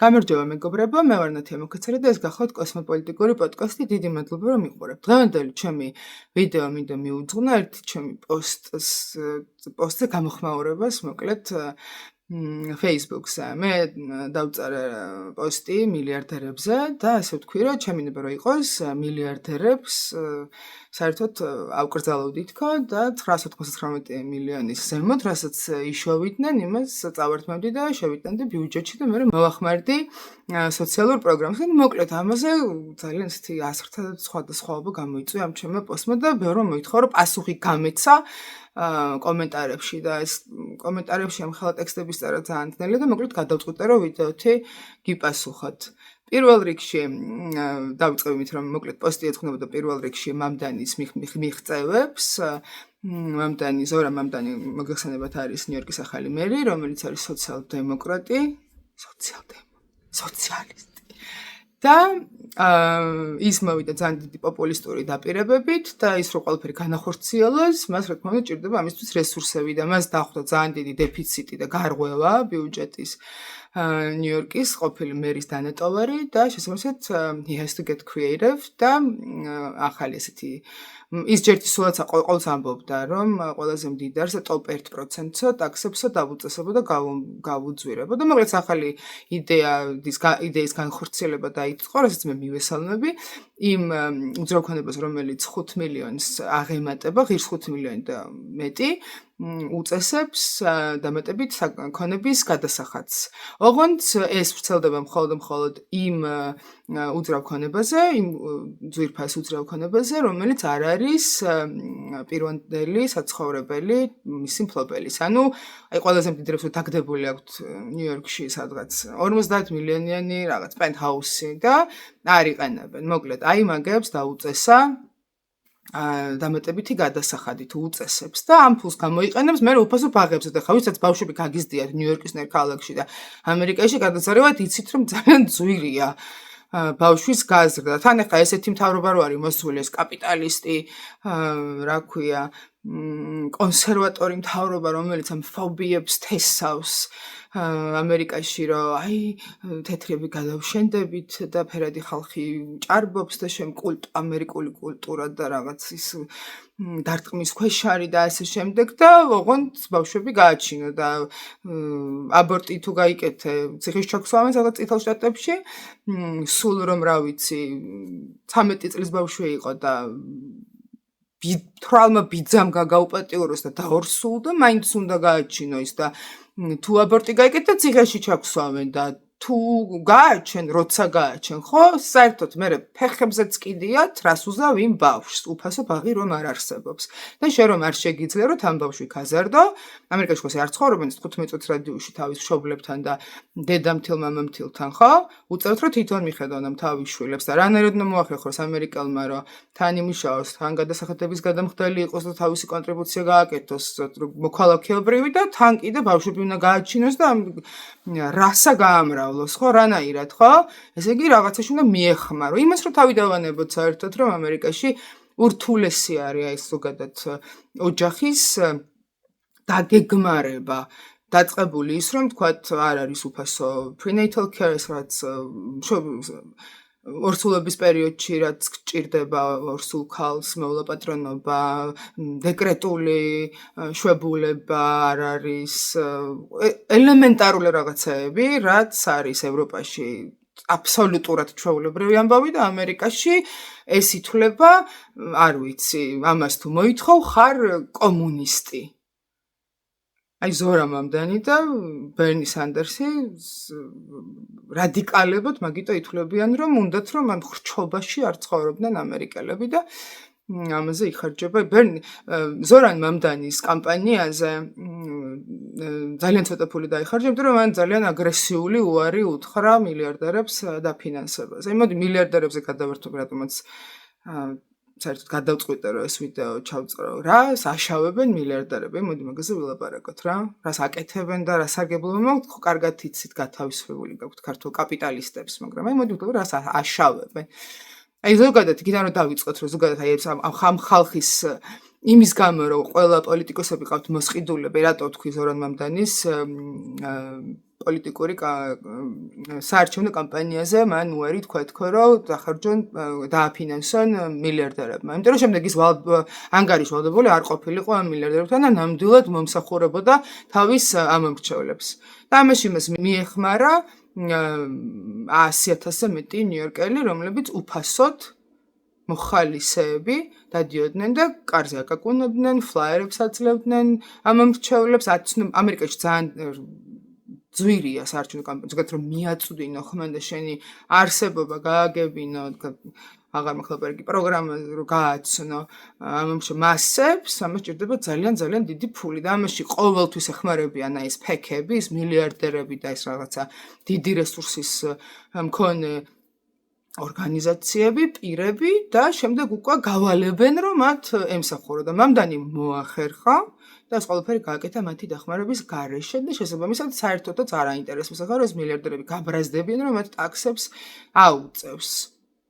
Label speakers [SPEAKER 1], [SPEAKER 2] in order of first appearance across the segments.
[SPEAKER 1] გამარჯობა მეგობრებო, მე ვარ ნათია მოკაცარი და ეს გახლავთ კოსმოპოლიტიკური პოდკასტი. დიდი მადლობა რომ მიყურებთ. დღევანდელი ჩემი ვიდეო მინდა მიუძღვნა ერთი ჩემი პოსტზე გამოხმაურებას, მოკლედ Facebook-ზე. მე დავწერე პოსტი მილიარდერებზე და ასე ვთქვი, რომ ჩემინება რომ იყოს მილიარდერებს საერთოდ ავკრძალავდით თქო და 999 მილიონის ზემოთ, რასაც იშოვიდნენ, იმას წავართმევდი და შევიტანდი ბიუჯეტში და მე მოვახმარდი სოციალურ პროგრამს. მოკლედ ამაზე ძალიან ისეთი ასრთა სხვადასხვაობა გამოიწვია ამ ჩემმა პოსტმა და ბევრმა მოითხოვა, რომ პასუხი გამეცა კომენტარებში და ეს კომენტარებში ამ ხელა ტექსტების წერა ძალიან ძნელია და მოკლედ გადავწყვიტე რომ ვიდეოთი გიპასუხოთ. პირველ რიგში დავიწყებ იმით რომ მოკლედ პოსტი ეძღვნებოდა პირველ რიგში მამდანის მიღწევებს. ზორა მამდანი მოგეხსენებათ არის ნიუ-იორკის ახალი მერი, რომელიც არის სოციალისტი და ის მოვიდა ძალიან დიდი პოპულისტური დაპირებებით და ის რომ ყველაფერი განახორციელოს, მას რა თქმა უნდა ჭირდება ამისთვის რესურსები და მას დახვდა ძალიან დიდი დეფიციტი და გარღვევა ბიუჯეტის ნიუ-იორკის ყოფილი მერის დანატოვარი და შესაბამისად he has to get creative და ახალი ესეთი ის ჯერტი სულაც ყოველს ამბობდა რომ ყველაზე მდიდარს top 1%-ო ტაქსებსო დავუწესებო და გავუძვირებო და მოკლედ ახალი იდეის განხორციელება დაიწყო, რასაც მე მივესალმები იმ უძრავქონებას, რომელიც 5 მილიონს აღემატება, ღირს 5 მილიონი და მეტი უწესებს დამატებით ქონების გადასახადს. ოღონდ ეს ვრცელდება მხოლოდ იმ უძრავქონებაზე, იმ ძვირფას უძრავქონებაზე, რომელიც არ არის პირვანდელი საცხოვრებელი მისი მფლობელის. ანუ აი ყველაზე მდიდრებს დაგდებული აქვთ ნიუ-იორკში სადღაც 50 მილიონიანი რაღაც პენტჰაუსი და არ იყენებენ. მოკლედ აი მაგებს დაუწესა დამატებითი გადასახადი თუ უწესებს და ამ ფულს გამოიყენებს მე უფასო ბაღებზე და ხა ვისაც ბავშვები გაგიზდიათ ნიუ-იორკის ნერ ქალაქში და ამერიკაში გადაცარევად იცით რომ ძალიან ძვირია ბავშვის გაზრდა. თან ახლა ესეთი მთავრობა რო არის მოსული ეს კაპიტალისტი რა ქვია კონსერვატორი მთავრობა რომელიც ამ ფობიებს თესავს ამერიკაში რომ აი თეთრები გადავშენდებით და ფერადი ხალხი ჭარბობს და ამერიკული კულტურა და რაღაც ის დარტყმის ქვეშ არის და ასე შემდეგ და ოღონდ ბავშვები გააჩინა და აბორტი თუ გაიკეთე ციხის ჩაქსვავენ სადღაც წითელ შტატებში სულ რომ რა ვიცი 13 წლის ბავშვი იყო და თრალმა ბიძამ გაუპატიუროს და დაორსულ და მაინც უნდა გააჩინო ის და თუ აბორტი გაიკეთე ციხეში ჩაქსვავენ და თუ გააჩენ, როცა გააჩენ, ხო, საერთოდ მე ფეხებზეც კიდიათ, რას უზავ იმ ბავშვს, უფასო ბაღი რომ არ არსებობს. და შენ რომ არ შეგიძლია რომ თან ბავშვი გაზარდო, ამერიკაში ხო არ ცხოვრობენ 15 წუთის რადიუსში თავის მშობლებთან და დედამთილ მამამთილთან, ხო? უწევთ რომ თვითონ მიხედონ ამ თავის შვილებს და რანაირად უნდა მოახერხოს ამერიკელმა რომ თან იმუშაოს, თან გადასახადების გადამხდელი იყოს და თავისი კონტრიბუცია გააკეთოს მოქალაქეობრივი და თან კიდე ბავშვები უნდა გააჩინოს და რასა გაამრავლოს, ხო, რანაირად, ხო? ესე იგი რაღაცაში უნდა მიეხმარო. იმას რომ თავი დავანებოთ საერთოდ რომ ამერიკაში ურთულესი არის ეს ზოგადად ოჯახის დაგეგმარება. დაწყებული ის რომ თქვათ არ არის უფასო prenatal care, რაც ორსულობის პერიოდში რაც გჭირდება ორსულ ქალს მოვლა-პატრონობა, დეკრეტული შვებულება არ არის ელემენტარული რაღაცები, რაც არის ევროპაში აბსოლუტურად ჩვეულებრივი ამბავი და ამერიკაში ეს ითვლება, არ ვიცი, ამას თუ მოითხოვ, ხარ კომუნისტი. აი ზორა მამდანი და ბერნი სანდერსი რადიკალებად მაგიტო ითვლებიან რომ უნდათ რომ ამ ხრჩობაში არ ცხოვრობდნენ ამერიკელები და ამაზე იხარჯება ზორან მამდანის კამპანიაზე ძალიან ცოტა ფული დაიხარჯა, იმიტომ რომ მან ძალიან აგრესიული უარი უთხრა მილიარდერებს დაფინანსებას. აი მოდი მილიარდერებზე გადავერთოთ რატომაც საერთოდ გადავწყვიტე რომ ეს ვიდეო ჩავწერო. რას აშავებენ მილიარდერები? მოდი მაგაზე ვილაპარაკოთ რა. რას აკეთებენ და რას აგებულობენ? ხო, კარგად იცით, გათავისუფლებული გაქვთ ქართულ კაპიტალისტებს, მაგრამ აი მოდი ვთქვათ, რას აშავებენ. აი ზოგადად იქიდან რომ დავიწყოთ, რომ ზოგადად აი ამ ხალხის იმის გამო რომ ყველა პოლიტიკოსები ყავთ მოსყიდულები, რატო თქვი ზორან მამდანის პოლიტიკური საარჩევნო კამპანიაზე მან უარი თქვა, რომ დააფინანსონ მილიარდერებმა. იმიტომ რომ შემდეგ ის ანგარიშვალდებული არ ყოფილიყო ამ მილიარდერებთან და ნამდვილად მომსახურებოდა თავის ამომრჩევლებს. და ამაში მას მიეხმარა 100,000-ზე მეტი ნიუ-იორკელი, რომლებიც უფასოდ მოხალისეები დადიოდნენ და კარზე აკაკუნებდნენ, ფლაიერებს აძლევდნენ ამომრჩევლებს, ამერიკაში ძალიან ძვირია საარჩევნო კამპანია, ზოგადად რომ მიაწვდინო ხმან და შენი არსებობა გააგებინო, აღარ მახსოვს პროგრამა რო გააცნო მასებს, ამას ჭირდება ძალიან დიდი ფული და ამაში ყოველთვის ეხმარებიან ეს ფექები, ეს მილიარდერები და ეს რაღაცა დიდი რესურსის მქონე ორგანიზაციები, პირები და შემდეგ უკვე გავალებენ, რომ მათ ემსახურა და მამდანი მოახერხა და ეს ყველაფერი გააკეთა მათი დახმარების გარეშე და შესაბამისად საერთოდაც არ აინტერესებს ახლა რომ ეს მილიარდერები გაბრაზდებიან, რომ მათ ტაქსებს აუწევს.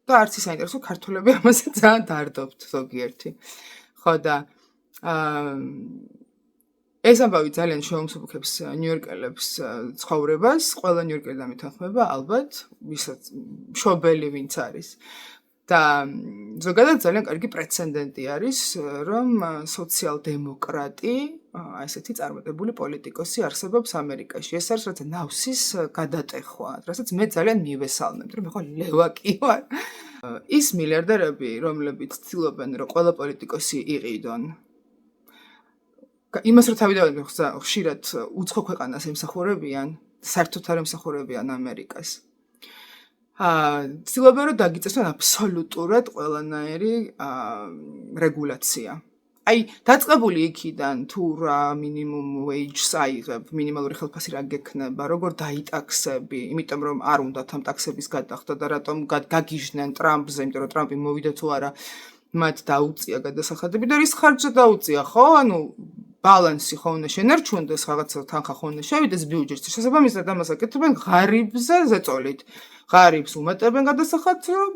[SPEAKER 1] და არც ის საინტერესო ქართველები ამაზე ძალიან დარდობთ ზოგიერთი. ხო და ეს ამბავი ძალიან შეუმსუბუქებს ნიუ-იორკელებს ცხოვრებას, ყველა ნიუ-იორკელი დამეთანხმება ალბათ, ვისაც მშობელი ვინც არის. და ზოგადად ძალიან კარგი პრეცედენტი არის, რომ სოციალ-დემოკრატი, ესეთი წარმატებული პოლიტიკოსი არსებობს ამერიკაში. ეს არის რაღაცა ნავსის გადატეხვა, რასაც მე ძალიან მივესალმებ, რომ მე ხო ლევაკი ვარ. ის მილიარდერები, რომლებიც ცდილობენ, რომ ყველა პოლიტიკოსი იყიდონ. იმას რომ თავიდანვე ხშირად უცხო ქვეყანას ემსახურებიან, საერთოდ არ ემსახურებიან ამერიკას. ცდილობენ რომ დაგიწესონ აბსოლუტურად ყველანაირი რეგულაცია. აი, დაწყებული იქიდან თუ რა მინიმუმ ვეიჯს აიღებ, მინიმალური ხელფასი რა გექნება, როგორ დაიტაქსები, იმიტომ რომ არ უნდათ ამ ტაქსების გადახდა და რატომ გაგიჟდნენ ტრამპზე, იმიტომ რომ ტრამპი მოვიდა თუ არა, მათ დაუწია გადასახადები და რის ხარჯზე დაუწია, ხო? ანუ ბალანსი ხო უნდა შენარჩუნდეს, რაღაცა თანხა ხო უნდა შევიდეს ბიუჯეტში. შესაბამისად ამას აკეთებენ ღარიბზე ზეწოლით. ღარიბს უმატებენ გადასახადს, რომ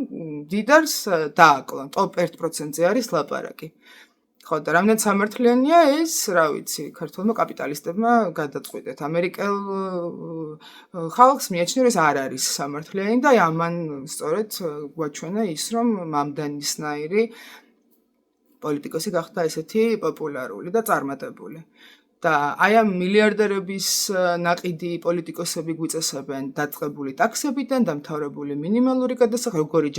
[SPEAKER 1] დიდარს დააკლან. ტოპ 1%-ზე არის ლაპარაკი. ხო და რამდენად სამართლიანია ეს, რა ვიცი, ქართველმა კაპიტალისტებმა გადაწყვიტეთ. ამერიკელ ხალხს მიაჩნია, რომ ეს არ არის სამართლიანი და ამან სწორედ გვაჩვენა ის, რომ მამდანისნაირი პოლიტიკოსი გახდა ესეთი პოპულარული და წარმატებული. და აი ამ მილიარდერების ნაყიდი პოლიტიკოსები გვიწესებენ დაწყებული ტაქსებიდან, დამთავრებული მინიმალური გადასახადი, როგორი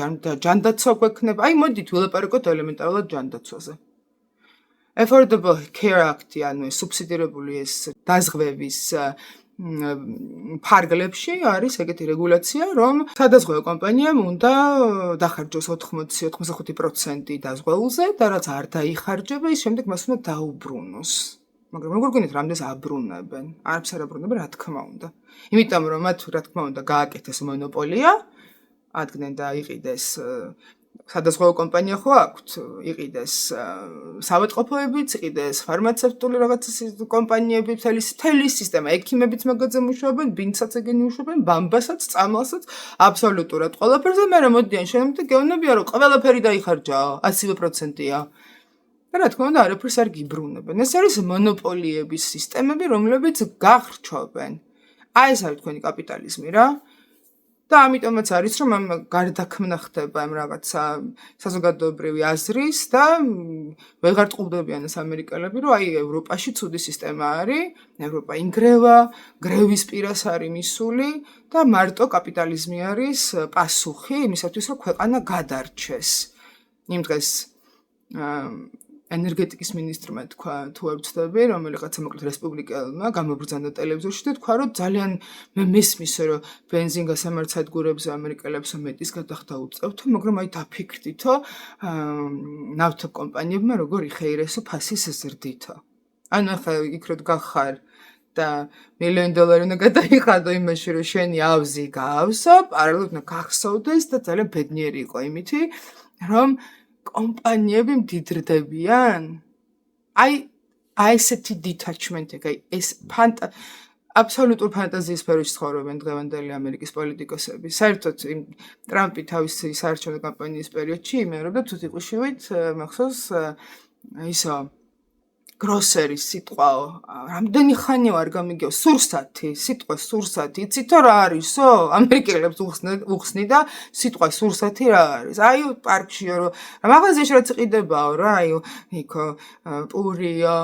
[SPEAKER 1] ჯანდაცვა გვექნება. აი მოდით ვილაპარაკოთ ელემენტარულად ჯანდაცვაზე. Affordable Care Act-ი, ანუ სუბსიდირებული ეს დაზღვევის ფარგლებში არის ეგეთი რეგულაცია, რომ სადაზღვევო კომპანიამ უნდა დახარჯოს 80-85% დაზღვეულზე და რაც არ დაიხარჯება, ის შემდეგ მას უნდა დაუბრუნოს. მაგრამ როგორ გინდათ რამდენს აბრუნებენ? არც არ აბრუნებენ, რა თქმა უნდა. იმიტომ რომ მათ რა თქმა უნდა გააკეთეს მონოპოლია, ადგენენ და იყიდეს სადაზღვევო კომპანია ხო აქვთ, იყიდეს საავადმყოფოებიც, იყიდეს ფარმაცევტული რაღაცა კომპანიები, მთელი სისტემა, ექიმებიც მაგაზე მუშაობენ, ბინდსაც ეგენი მუშაობენ, ბამბასაც, წამალსაც, აბსოლუტურად ყველაფერზე, მაგრამ მოდიან შენამდე გეუბნებიან, რომ ყველაფერი დაიხარჯაო, 100%-ია. და რა თქმა უნდა, არაფერს არ გიბრუნებენ. ეს არის მონოპოლიების სისტემები, რომლებიც გახრჩობენ. აი ეს არის თქვენი კაპიტალიზმი რა. და ამიტომაც არის, რომ ამ გარდაქმნა ხდება ამ რაღაცა საზოგადოებრივი აზრის და ვეღარ ტყუდებიან ეს ამერიკელები, რომ აი ევროპაში ცუდი სისტემა არის, ევროპა ინგრევა, გრევის პირას არის მისული და მარტო კაპიტალიზმი არის პასუხი იმისათვის, რომ ქვეყანა გადარჩეს. იმ დღეს ენერგეტიკის მინისტრმა თქვა, თუ არ ვცდები, რომელიღაცა მოკლედ რესპუბლიკელმა გამობრძანდა ტელევიზორში და თქვა, რომ ძალიან მე მესმის, რომ ბენზინ გასამარცადგურებზე ამერიკელებს მეტის გადახდა უწევთ, მაგრამ აი დაფიქრდითო, ნავთობ კომპანიებმა როგორ იხეირესო ფასის ზრდითო. ანუ ახლა იქ რო დგახარ და $1,000,000 უნდა გადაიხადო იმაში, რომ შენი ავზი გაავსო, პარალელურად უნდა გახსოვდეს და ძალიან ბედნიერი იყო იმითი, რომ კომპანიები მდიდრდებიან. აი ესეთი detachment, ეს აბსოლუტურ ფანტაზიის სფეროში ცხოვრობენ დღევანდელი ამერიკის პოლიტიკოსები. საერთოდ ტრამპი თავისი საარჩევნო კამპანიის პერიოდში იმეორებდა თუთიყუშივით, მახსოვს ისო გროსერის სიტყვაო, რამდენი ხანია არ გამიგეო, სურსათი, სიტყვა სურსათი, იცითო რა არისო? ამერიკელებს უხსნი და სიტყვა სურსათი რა არის? აი პარკშიო რომ მაღაზიაში რაც იყიდებაო რა, აი იქ პურიო,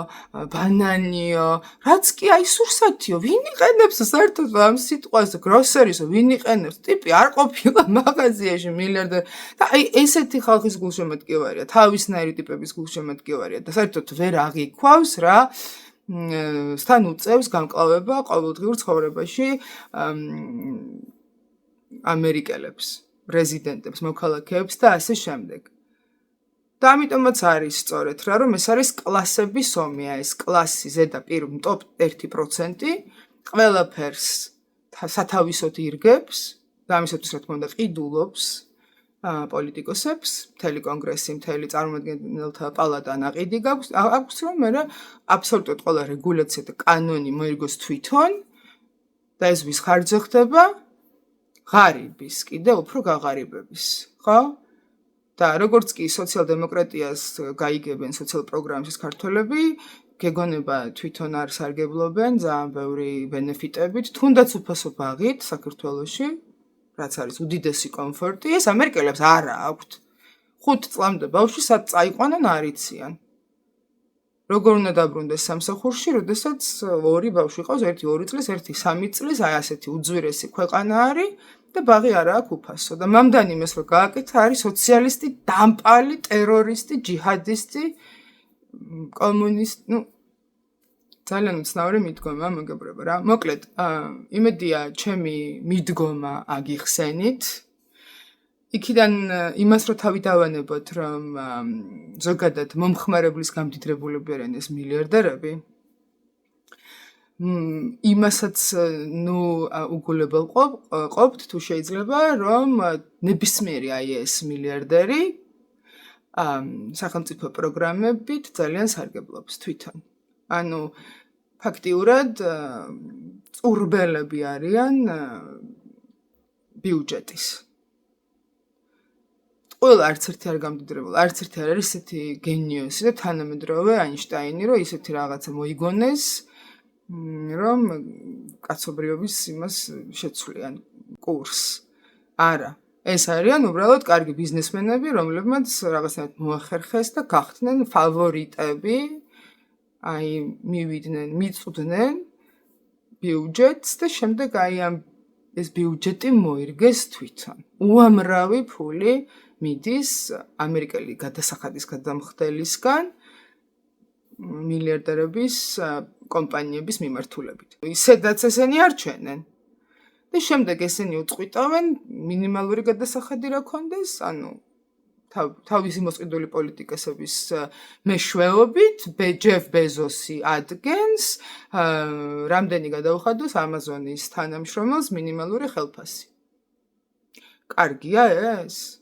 [SPEAKER 1] ბანანიო, რაც კი აი სურსათიო, ვინ იყენებს საერთოდ ამ სიტყვას გროსერისო, ვინ იყენებს? ტიპი არ ყოფილა მაღაზიაში მილიარდერი და აი ესეთი ხალხის გულშემატკივარია, თავისნაირი ტიპების გულშემატკივარია და საერთოდ ვერ აღიქვავს რა სთან უწევს გამკლავება ყოველდღიურ ცხოვრებაში ამერიკელებს, რეზიდენტებს, მოქალაქეებს და ასე შემდეგ. და ამიტომაც არის სწორედ რა, რომ ეს არის კლასების ომია, ეს კლასი ზედაპირ ტოპ 1% ყველაფერს სათავისოდ ირგებს და ამისათვის რა თქმა უნდა ყიდულობს პოლიტიკოსებს, მთელი კონგრესი, მთელი წარმომადგენელთა პალატა ნაყიდი აქვს, რომ მე აბსოლუტურად ყველა რეგულაცია და კანონი მოიგოს თვითონ და ეს ვის ხარჯზე ხდება? ღარიბის, კიდე უფრო გაღარიბების, ხო? და როგორც კი სოციალ-დემოკრატიას გაიგებენ სოციალურ პროგრამის ქართველები, გეგონება თვითონ არ სარგებლობენ ძალიან ბევრი ბენეფიტებით, თუნდაც უფასო ბაღით საქართველოში, რაც არის უდიდესი კომფორტი, ეს ამერიკელებს არა აქვთ. 5 წლამდე ბავშვი სად წაიყვანონ არ იციან. როგორ უნდა დაბრუნდეს სამსახურში, როდესაც 2 ბავშვი ყავს, ერთი 2 წლის, ერთი 3 წლის, აი ასეთი უძვირესი ქვეყანა არის და ბაღი არა აქვს უფასო. და მამდან იმას რომ გააკეთა, არის სოციალისტი, დამპალი, ტერორისტი, ჯიჰადისტი, კომუნისტი, ძალიან უცნაური მიდგომა, მეგობრებო რა. მოკლედ, იმედია ჩემი მიდგომა აგიხსენით. იქიდან იმას რო თავი დავანებოთ, რომ ზოგადად მომხმარებლის გამდიდრებულები არიან ეს მილიარდერები. იმასაც უგულებელ ყოფთ თუ შეიძლება, რომ ნებისმიერი აი ეს მილიარდერი სახელმწიფო პროგრამებით ძალიან სარგებლობს თვითონ. ანუ ფაქტიურად წურბელები არიან ბიუჯეტის. ყველა არც ერთი არ გამდიდრებულა, არც ერთი არ არის ისეთი გენიოსი და თანამედროვე აინშტაინი, რომ ისეთი რაღაცა მოიგონეს, რომ კაცობრიობის იმას შეცვლიან კურსს. არა, ეს არიან უბრალოდ კარგი ბიზნესმენები, რომლებმაც რაღაცნაირად მოახერხეს და გახდნენ ფავორიტები. აი მივიდნენ, მიწვდნენ ბიუჯეტს და შემდეგ აი ეს ბიუჯეტი მოირგეს თვითონ. უამრავი ფული მიდის ამერიკელი გადასახადის გადამხდელისგან მილიარდერების კომპანიების მიმართულებით. ისედაც ესენი არჩენენ. და შემდეგ ესენი უწყვიტავენ მინიმალური გადასახადი რა ქონდეს, ანუ თავისი მოსყიდული პოლიტიკოსების მეშვეობით ჯეფ ბეზოსი ადგენს რამდენი გადაუხადოს ამაზონის თანამშრომელს მინიმალური ხელფასი. კარგია ეს?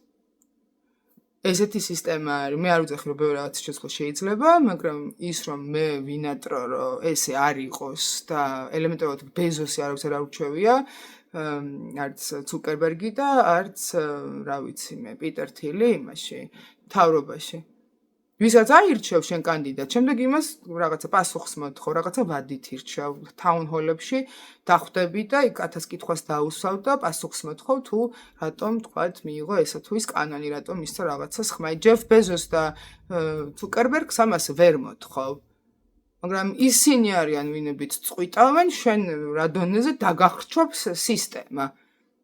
[SPEAKER 1] ესეთი სისტემა არის, მე არ ვუძახი რომ ბევრი რაღაც შეცვლა შეიძლება, მაგრამ ის რომ მე ვინატრო რომ ესე არ იყოს და ელემენტარულად ბეზოსი არავის არ არჩევია, არც ცუკერბერგი და არც რა ვიცი მე პიტერ თილი იმაში მთავრობაში. ვისაც აირჩევ შენ კანდიდატ, შემდეგ იმას რაღაცა პასუხს მოთხოვ, რაღაცა ვადით ირჩევ, თაუნჰოლებში დახვდები და იქ 1000 კითხვას დაუსვავ და პასუხს მოთხოვ თუ რატომ თქვათ მიიღო ესა თუ ის კანონი, რატომ მისცა რაღაცას ხმა. ჯეფ ბეზოს და ცუკერბერგს ამას ვერ მოთხოვ. მაგრამ ისინი არიან ვინებიც წყვიტავენ შენ რა დონეზე დაგახრჩობს სისტემა.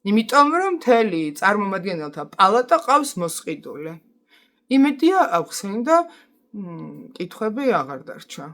[SPEAKER 1] იმიტომ რომ მთელი წარმომადგენელთა პალატა ყავს მოსყიდული. იმედია აღხსენდა კითხვები აღარ დარჩა.